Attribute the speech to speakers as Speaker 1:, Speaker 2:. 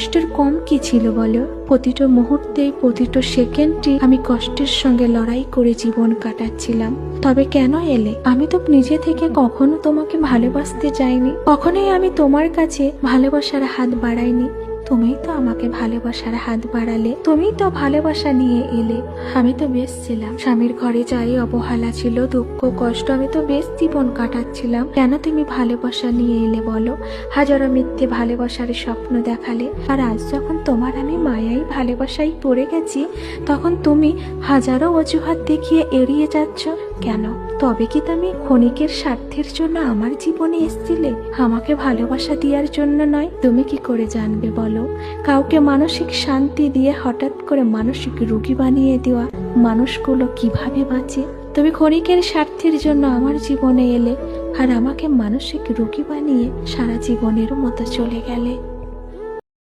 Speaker 1: কষ্টের কম কি ছিল বলো? প্রতিটা মুহূর্তে, প্রতিটা সেকেন্ডে আমি কষ্টের সঙ্গে লড়াই করে জীবন কাটাচ্ছিলাম। তবে কেন এলে? আমি তো নিজে থেকে কখনো তোমাকে ভালোবাসতে চাইনি, কখনোই আমি তোমার কাছে ভালোবাসার হাত বাড়াইনি। তুমিই তো আমাকে ভালোবাসার হাত বাড়ালে, তুমিই তো ভালোবাসা নিয়ে এলে। আমি তো বেশ ছিলাম, স্বামীর ঘরে যাই অবহেলা ছিল, দুঃখ কষ্ট, আমি তো বেশ জীবন কাটাচ্ছিলাম। কেন তুমি ভালোবাসা নিয়ে এলে বলো? হাজারো মিথ্যে ভালোবাসার স্বপ্ন দেখালে, আর আজ যখন তোমার আমি মায়াই ভালোবাসায় পড়ে গেছি, তখন তুমি হাজারো অজুহাত দেখিয়ে এড়িয়ে যাচ্ছ কেন? তবে কি তুমি ক্ষণিকের স্বার্থের জন্য আমার জীবনে এসেছিলে, আমাকে ভালোবাসা দেওয়ার জন্য নয়? তুমি কি করে জানবে বলো? কাউকে মানসিক শান্তি দিয়ে হঠাৎ করে মানসিক রোগী বানিয়ে দেওয়া মানুষগুলো কিভাবে বাঁচে? তুমি ক্ষণিকের স্বার্থের জন্য আমার জীবনে এলে, আর আমাকে মানসিক রোগী বানিয়ে সারা জীবনের মতো চলে গেলে।